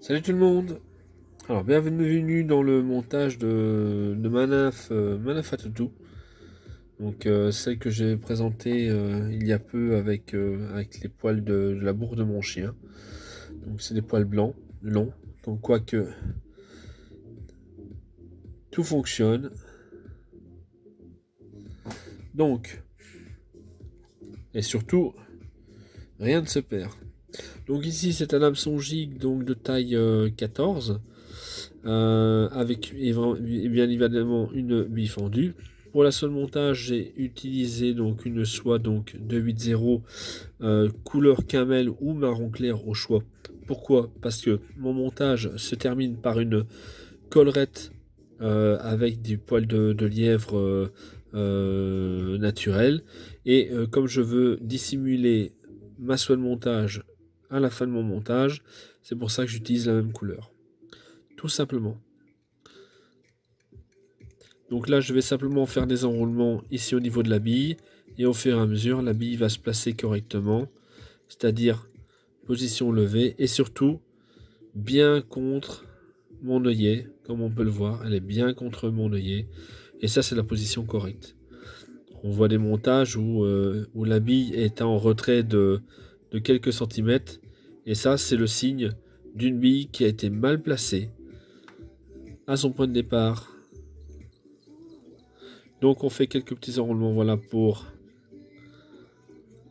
Salut tout le monde. Alors bienvenue dans le montage de Manaf Atutu. Donc celle que j'ai présentée il y a peu avec les poils de la bourre de mon chien. Donc c'est des poils blancs, longs. Donc quoique tout fonctionne. Donc et surtout rien ne se perd. Donc ici c'est un hameçon gig donc de taille 14 avec bien évidemment une bille fendue. Pour la seule montage, j'ai utilisé donc une soie donc 280 couleur camel ou marron clair au choix. Pourquoi? Parce que mon montage se termine par une collerette avec du poil de lièvre naturel. Et comme je veux dissimuler ma soie de montage à la fin de mon montage, c'est pour ça que j'utilise la même couleur. Tout simplement. Donc là, je vais simplement faire des enroulements ici au niveau de la bille. Et au fur et à mesure, la bille va se placer correctement. C'est-à-dire position levée. Et surtout, bien contre mon œillet. Comme on peut le voir, elle est bien contre mon œillet. Et ça, c'est la position correcte. On voit des montages où la bille est en retrait de quelques centimètres. Et ça, c'est le signe d'une bille qui a été mal placée à son point de départ. Donc on fait quelques petits enroulements, voilà, pour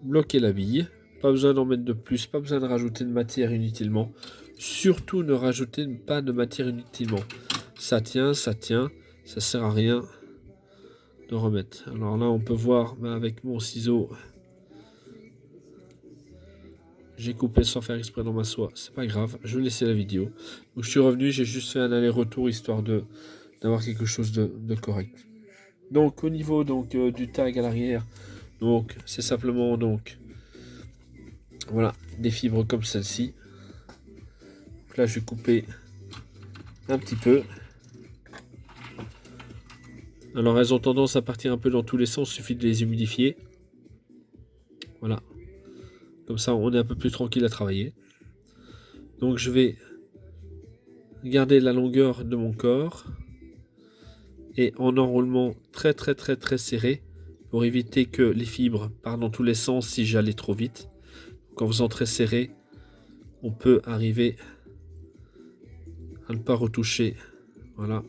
bloquer la bille. Pas besoin d'en mettre de plus, pas besoin de rajouter de matière inutilement. Surtout ne rajoutez pas de matière inutilement. Ça tient, ça sert à rien de remettre. Alors là on peut voir avec mon ciseau, j'ai coupé sans faire exprès dans ma soie. C'est pas grave, je vais laisser la vidéo. Donc je suis revenu, j'ai juste fait un aller-retour histoire d'avoir quelque chose de correct. Donc au niveau du tag à l'arrière, donc c'est simplement donc voilà des fibres comme celle-ci. Là je vais couper un petit peu. Alors elles ont tendance à partir un peu dans tous les sens, il suffit de les humidifier. Voilà. Comme ça on est un peu plus tranquille à travailler. Donc je vais garder la longueur de mon corps et en enroulement très serré pour éviter que les fibres partent dans tous les sens si j'allais trop vite. Donc en faisant très serré, on peut arriver à ne pas retoucher. Voilà.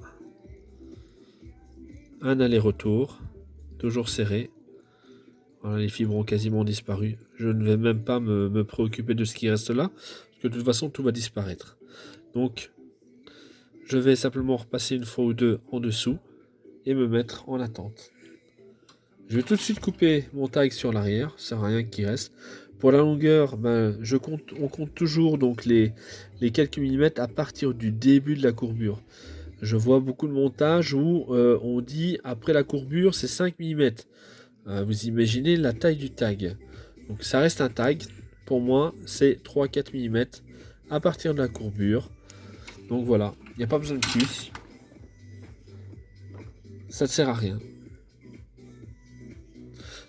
Un aller-retour, toujours serré. Voilà, les fibres ont quasiment disparu. Je ne vais même pas me préoccuper de ce qui reste là, parce que de toute façon tout va disparaître. Donc je vais simplement repasser une fois ou deux en dessous et me mettre en attente. Je vais tout de suite couper mon tag sur l'arrière, ça sert à rien qu'il reste. Pour la longueur, on compte toujours donc les quelques millimètres à partir du début de la courbure. Je vois beaucoup de montages où on dit après la courbure c'est 5 mm. Vous imaginez la taille du tag. Donc ça reste un tag. Pour moi, c'est 3-4 mm à partir de la courbure. Donc voilà, il n'y a pas besoin de plus. Ça ne sert à rien.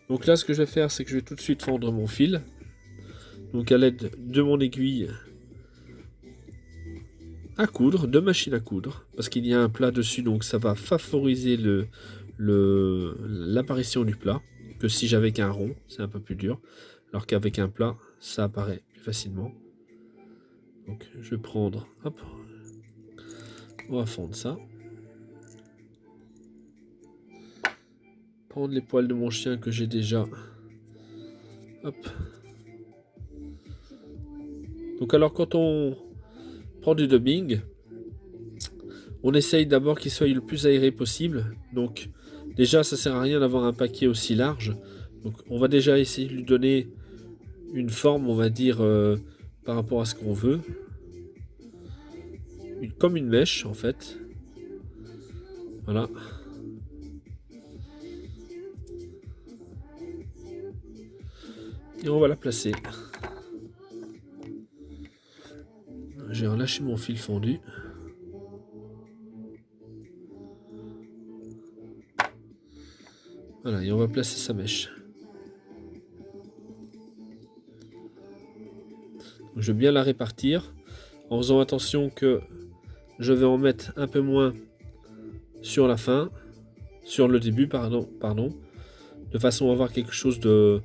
Donc là, ce que je vais faire, c'est que je vais tout de suite fendre mon fil. Donc à l'aide de mon aiguille à coudre, de machine à coudre. Parce qu'il y a un plat dessus, donc ça va favoriser l'apparition du plat. Que si j'avais qu'un rond, c'est un peu plus dur. Alors qu'avec un plat, ça apparaît plus facilement. Donc je vais prendre, hop, on va fondre ça. Prendre les poils de mon chien que j'ai déjà. Hop. Donc alors quand on prend du dubbing, on essaye d'abord qu'il soit le plus aéré possible. Donc déjà ça sert à rien d'avoir un paquet aussi large. Donc on va déjà essayer de lui donner une forme, on va dire, par rapport à ce qu'on veut. Comme une mèche en fait. Voilà. Et on va la placer. J'ai relâché mon fil fondu. Voilà, et on va placer sa mèche. Donc, je vais bien la répartir. en faisant attention que je vais en mettre un peu moins sur la fin, sur le début, pardon, de façon à avoir quelque chose de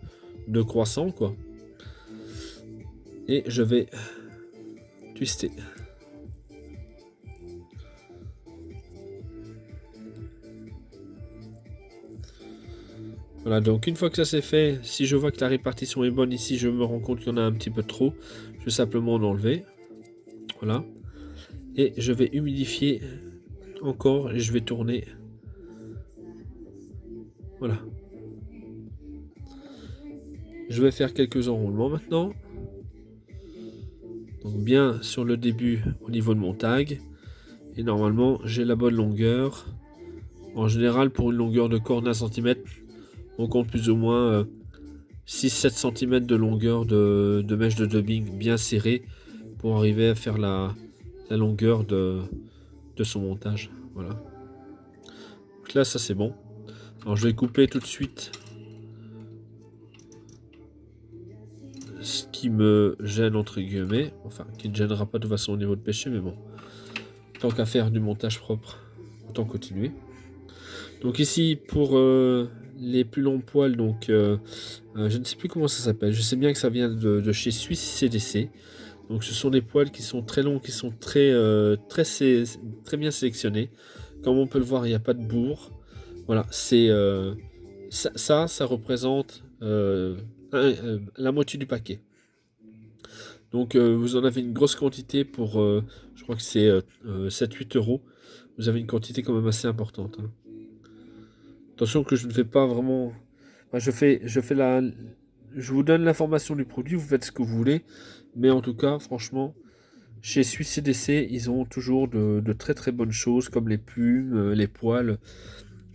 croissant, quoi. Et je vais twister. Voilà, donc une fois que ça c'est fait, si je vois que la répartition est bonne ici, je me rends compte qu'il y en a un petit peu trop, je vais simplement en enlever. Voilà. Et je vais humidifier encore et je vais tourner. Voilà. Je vais faire quelques enroulements maintenant. Donc bien sur le début au niveau de mon tag. Et normalement j'ai la bonne longueur. En général pour une longueur de corde d'1 cm, on compte plus ou moins 6-7 cm de longueur de mèche de dubbing bien serrée pour arriver à faire la longueur de son montage. Voilà. Donc là ça c'est bon. Alors je vais couper tout de suite ce qui me gêne entre guillemets, enfin qui ne gênera pas de toute façon au niveau de pêcher, mais bon, tant qu'à faire du montage propre, autant continuer. Donc ici pour les plus longs poils, donc je ne sais plus comment ça s'appelle, je sais bien que ça vient de chez Suisse CDC. Donc ce sont des poils qui sont très longs, qui sont très bien sélectionnés. Comme on peut le voir, il n'y a pas de bourre. Voilà, c'est ça représente la moitié du paquet. Donc vous en avez une grosse quantité pour, je crois que c'est 7-8 euros. Vous avez une quantité quand même assez importante. Hein. Attention que je ne fais pas vraiment... Enfin, je vous donne l'information du produit, vous faites ce que vous voulez. Mais en tout cas, franchement, chez Suisse CDC, ils ont toujours de très très bonnes choses comme les plumes, les poils.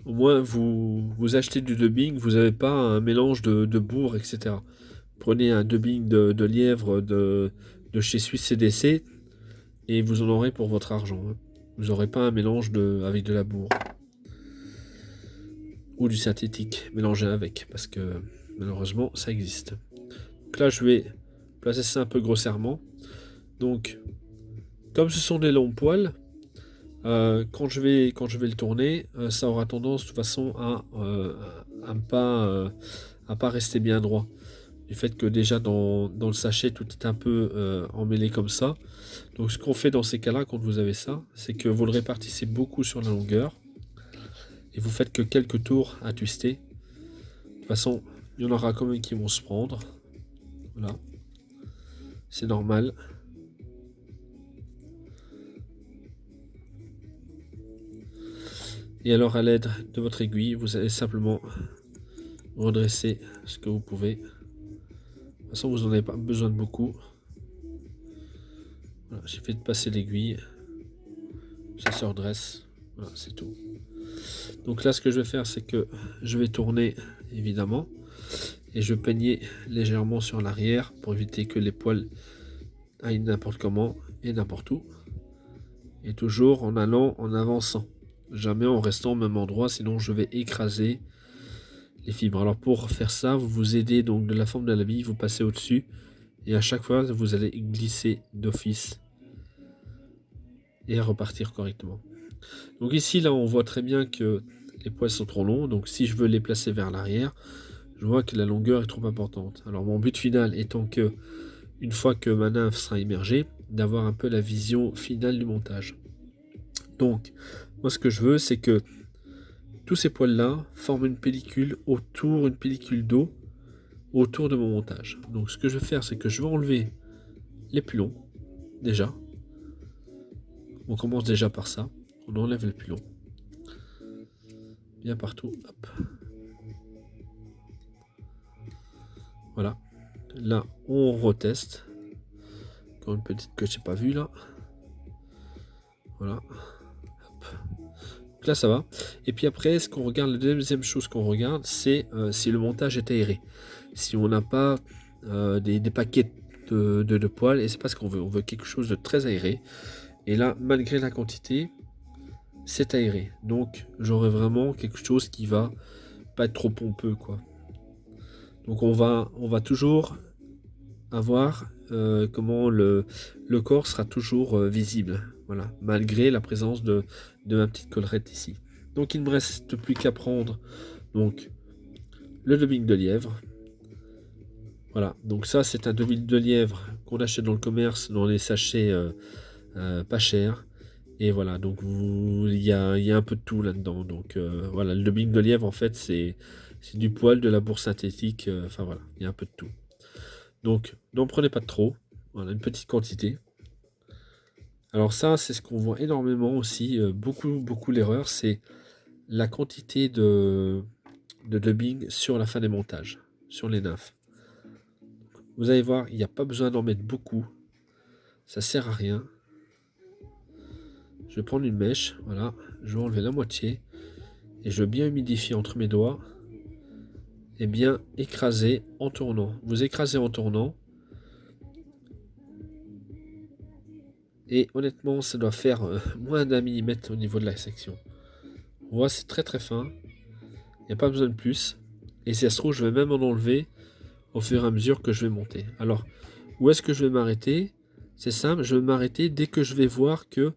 Au moins, vous achetez du dubbing, vous n'avez pas un mélange de bourre, etc. Prenez un dubbing de lièvre de chez Suisse CDC et vous en aurez pour votre argent. Hein. Vous n'aurez pas un mélange avec de la bourre. Ou du synthétique mélangé avec, parce que malheureusement, ça existe. Donc là, je vais placer ça un peu grossièrement. Donc, comme ce sont des longs poils, quand je vais le tourner, ça aura tendance de toute façon à pas rester bien droit. Du fait que déjà dans le sachet tout est un peu emmêlé comme ça. Donc ce qu'on fait dans ces cas-là quand vous avez ça, c'est que vous le répartissez beaucoup sur la longueur et vous faites que quelques tours à twister. De toute façon, il y en aura quand même qui vont se prendre. Voilà, c'est normal. Et alors à l'aide de votre aiguille, vous allez simplement redresser ce que vous pouvez. De toute façon, vous n'en avez pas besoin de beaucoup. Voilà, j'ai fait de passer l'aiguille. Ça se redresse. Voilà, c'est tout. Donc là, ce que je vais faire, c'est que je vais tourner, évidemment. Et je vais peigner légèrement sur l'arrière pour éviter que les poils aillent n'importe comment et n'importe où. Et toujours en allant, en avançant. Jamais en restant au même endroit, sinon je vais écraser les fibres. Alors pour faire ça, vous vous aidez donc de la forme de la bille, vous passez au-dessus. Et à chaque fois, vous allez glisser d'office et repartir correctement. Donc ici, là, on voit très bien que les poils sont trop longs. Donc si je veux les placer vers l'arrière, je vois que la longueur est trop importante. Alors mon but final étant que, une fois que ma nymphe sera immergée, d'avoir un peu la vision finale du montage. Donc, moi ce que je veux, c'est que tous ces poils-là forment une pellicule autour, une pellicule d'eau autour de mon montage. Donc ce que je vais faire, c'est que je vais enlever les plus longs, déjà. On commence déjà par ça. On enlève les plus longs. Bien partout. Hop. Voilà. Là, on reteste. Encore une petite que je n'ai pas vue là. Voilà. Hop. Donc là, ça va. Et puis après, ce qu'on regarde, la deuxième chose qu'on regarde, c'est si le montage est aéré. Si on n'a pas des paquets de poils, et c'est pas ce qu'on veut. On veut quelque chose de très aéré. Et là, malgré la quantité, c'est aéré. Donc, j'aurai vraiment quelque chose qui va pas être trop pompeux, quoi. Donc, on va toujours avoir comment le corps sera toujours visible. Voilà, malgré la présence de ma petite collerette ici. Donc il ne me reste plus qu'à prendre donc, le dubbing de lièvre. Voilà, donc ça c'est un dubbing de lièvre qu'on achète dans le commerce, dans les sachets pas chers. Et voilà, donc il y a un peu de tout là-dedans. Donc voilà, le dubbing de lièvre en fait c'est du poil, de la bourre synthétique, enfin voilà, il y a un peu de tout. Donc n'en prenez pas trop, voilà, une petite quantité. Alors ça c'est ce qu'on voit énormément aussi, beaucoup l'erreur, c'est la quantité de dubbing sur la fin des montages, sur les nymphes. Vous allez voir, il n'y a pas besoin d'en mettre beaucoup, ça sert à rien. Je vais prendre une mèche, voilà, je vais enlever la moitié et je vais bien humidifier entre mes doigts et bien écraser en tournant. Vous écrasez en tournant et honnêtement ça doit faire moins d'un millimètre au niveau de la section. On voit c'est très fin, il n'y a pas besoin de plus et si ça se trouve je vais même en enlever au fur et à mesure que je vais monter. Alors où est-ce que je vais m'arrêter? C'est simple, je vais m'arrêter dès que je vais voir que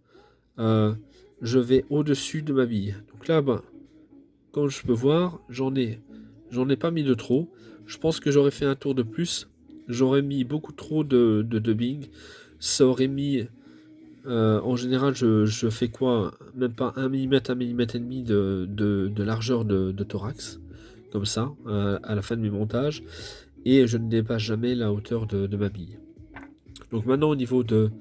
je vais au-dessus de ma bille. Donc là, comme je peux voir, j'en ai pas mis de trop. Je pense que j'aurais fait un tour de plus. J'aurais mis beaucoup trop de dubbing. Ça aurait mis... en général, je fais quoi? Même pas 1 mm, 1 mm et demi de largeur de thorax. Comme ça, à la fin de mes montages. Et je ne dépasse jamais la hauteur de ma bille. Donc maintenant, au niveau de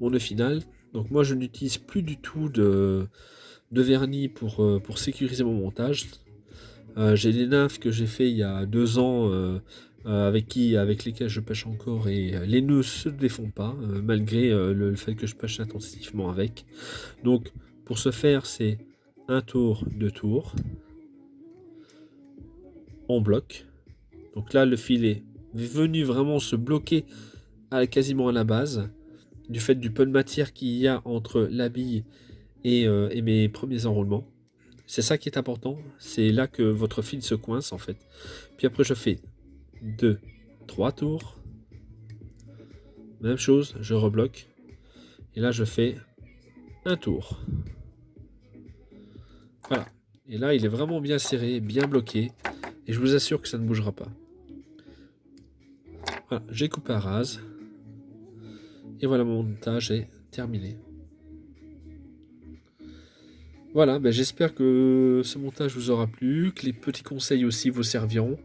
mon nœud final, donc moi je n'utilise plus du tout de vernis pour sécuriser mon montage. J'ai des nymphes que j'ai fait il y a 2 ans avec lesquelles je pêche encore et les nœuds se défont pas malgré le fait que je pêche intensivement avec. Donc pour ce faire c'est un tour, 2 tours en bloc. Donc là le fil est venu vraiment se bloquer quasiment à la base du fait du peu de matière qu'il y a entre la bille et mes premiers enroulements. C'est ça qui est important, c'est là que votre fil se coince en fait. Puis après je fais 2, 3 tours. Même chose, je rebloque. Et là je fais un tour. Voilà. Et là il est vraiment bien serré, bien bloqué. Et je vous assure que ça ne bougera pas. Voilà, j'ai coupé à rase. Et voilà, mon montage est terminé. Voilà, j'espère que ce montage vous aura plu, que les petits conseils aussi vous serviront.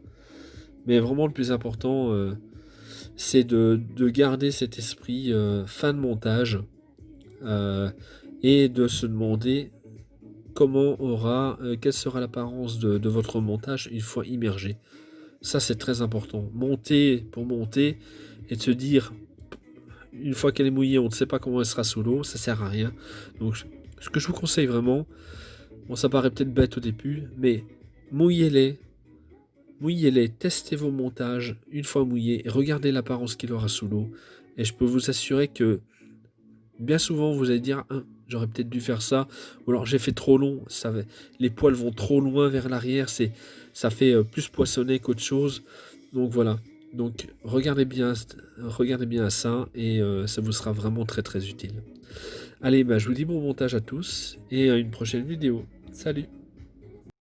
Mais vraiment le plus important, c'est de garder cet esprit fin de montage et de se demander quelle sera l'apparence de votre montage une fois immergé. Ça c'est très important. Monter pour monter et de se dire une fois qu'elle est mouillée, on ne sait pas comment elle sera sous l'eau, ça sert à rien. Donc ce que je vous conseille vraiment, bon ça paraît peut-être bête au début, mais mouillez-les, testez vos montages une fois mouillés et regardez l'apparence qu'il aura sous l'eau. Et je peux vous assurer que bien souvent vous allez dire j'aurais peut-être dû faire ça, ou alors j'ai fait trop long, les poils vont trop loin vers l'arrière, ça fait plus poissonner qu'autre chose. Donc voilà. Donc regardez bien à ça et ça vous sera vraiment très très utile. Allez, je vous dis bon montage à tous et à une prochaine vidéo. Salut!